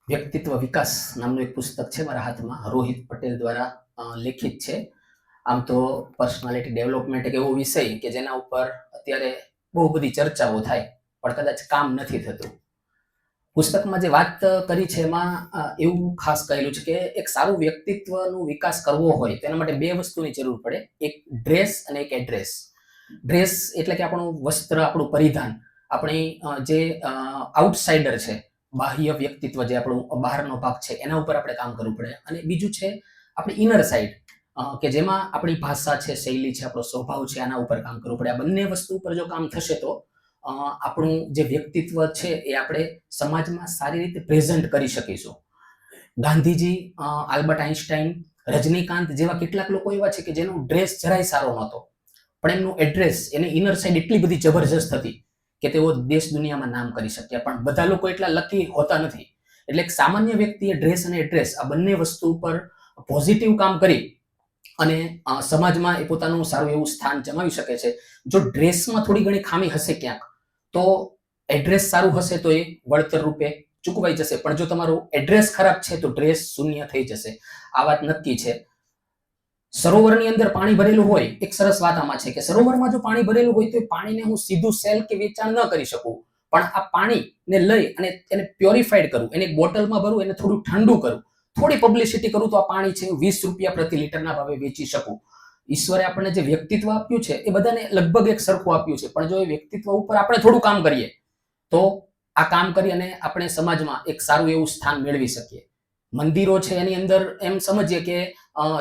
વ્યક્તિત્વ વિકાસ નામનું એક પુસ્તક છે મારા હાથમાં, રોહિત પટેલ દ્વારા લેખિત છે. આમ તો પર્સનાલિટી ડેવલપમેન્ટ એક એવો વિષય કે જેના ઉપર અત્યારે બહુ બધી ચર્ચાઓ થાય પણ કદાચ કામ નથી થતું. પુસ્તકમાં જે વાત કરી છે એમાં એવું ખાસ કહેલું છે કે એક સારું વ્યક્તિત્વનો વિકાસ કરવો હોય તેના માટે બે વસ્તુની જરૂર પડે, એક ડ્રેસ અને એક એડ્રેસ. ડ્રેસ એટલે કે આપણું વસ્ત્ર, આપણું પરિધાન, આપણી જે આઉટસાઇડર છે, બાહ્ય વ્યક્તિત્વ, જે આપણું બહારનો ભાગ છે, એના ઉપર આપણે કામ કરવું પડે. અને બીજું છે આપણી ઇનર સાઇડ, કે જેમાં આપણી ભાષા છે, શૈલી છે, આપણો સ્વભાવ છે, આના ઉપર કામ કરવું પડે. આ બંને વસ્તુ ઉપર જો કામ થશે તો આપણું જે વ્યક્તિત્વ છે એ આપણે સમાજમાં સારી રીતે પ્રેઝન્ટ કરી શકીશું. ગાંધીજી, આલ્બર્ટ આઇન્સ્ટાઈન, રજનીકાંત જેવા કેટલાક લોકો એવા છે કે જેનો ડ્રેસ જરાય સારો નહોતો, પણ એમનું એડ્રેસ, એની ઇનર સાઇડ એટલી બધી જબરજસ્ત હતી કે તેઓ દેશ દુનિયામાં નામ કરી શક્યા. પણ બધા લોકો એટલા લકી હોતા નથી. એટલે એક સામાન્ય વ્યક્તિએ ડ્રેસ અને એડ્રેસ આ બંને વસ્તુ ઉપર પોઝિટિવ કામ કરી અને સમાજમાં એ પોતાનું સારું એવું સ્થાન જમાવી શકે છે. જો ડ્રેસમાં થોડી ઘણી ખામી હશે ક્યાંક, તો એડ્રેસ સારું હશે તો એ વળતર રૂપે ચૂકવાઈ જશે. પણ જો તમારું એડ્રેસ ખરાબ છે તો ડ્રેસ શૂન્ય થઈ જશે. આ વાત નક્કી છે. સરોવરની અંદર પાણી ભરેલું હોય, એક સરસ વાત આમાં છે કે સરોવરમાં જો પાણી ભરેલું હોય તો એ પાણીને હું સીધું સેલ કે વેચાણ ન કરી શકું, પણ આ પાણીને લઈ અને એને પ્યોરિફાઈડ કરું, એને બોટલમાં ભરું, એને થોડું ઠંડુ કરું, થોડી પબ્લિસિટી કરું તો આ પાણી છે 20 રૂપિયા પ્રતિ લીટરના ભાવે વેચી શકું. ઈશ્વરે આપણને જે વ્યક્તિત્વ આપ્યું છે એ બધાને લગભગ એક સરખું આપ્યું છે, પણ જો એ વ્યક્તિત્વ ઉપર આપણે થોડું કામ કરીએ તો આ કામ કરી અને આપણે સમાજમાં એક સારું એવું સ્થાન મેળવી શકીએ. મંદિરો છે એની અંદર એમ સમજીએ કે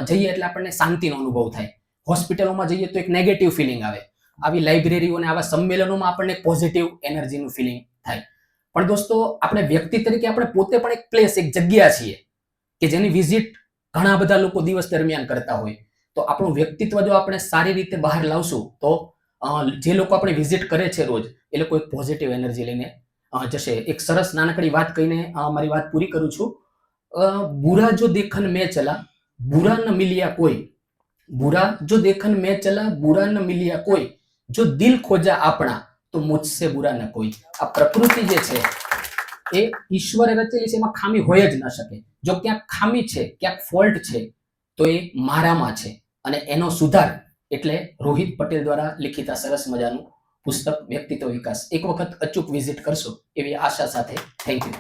જઈએ એટલે આપણને શાંતિનો અનુભવ થાય. હોસ્પિટલોમાં જઈએ તો એક નેગેટિવ ફિલિંગ આવે. આવી લાઇબ્રેરીઓ અને આવા સંમેલનોમાં આપણને પોઝિટિવ એનર્જીનું ફિલિંગ થાય. પણ દોસ્તો, આપણે વ્યક્તિ તરીકે આપણે પોતે પણ એક પ્લેસ, એક જગ્યા છીએ કે જેની વિઝિટ ઘણા બધા લોકો દિવસ દરમિયાન કરતા હોય. તો આપણું વ્યક્તિત્વ જો આપણે સારી રીતે બહાર લાવશું તો જે લોકો આપણે વિઝિટ કરે છે રોજ, એ લોકો એક પોઝિટિવ એનર્જી લઈને જશે. એક સરસ નાનકડી વાત કહીને મારી વાત પૂરી કરું છું. बुरा जो देखन में चला बुरा न मिलिया कोई, बुरा जो देखन में चला बुरा न मिलिया कोई, जो दिल खोजा આપણા તો મુझसे बुरा न कोई. આ પ્રકૃતિ જે છે એ ઈશ્વરે રચેલી છે, એમાં ખામી હોય જ ન શકે. જો ક્યાંક ખામી છે, ક્યાંક ફોલ્ટ છે, તો એ મારામાં છે અને એનો સુધાર એટલે રોહિત પટેલ દ્વારા લિખિત આ સરસ મજાનું પુસ્તક વ્યક્તિત્વ વિકાસ. એક વખત અચૂક વિઝિટ કરશો એવી આશા સાથે. Thank you.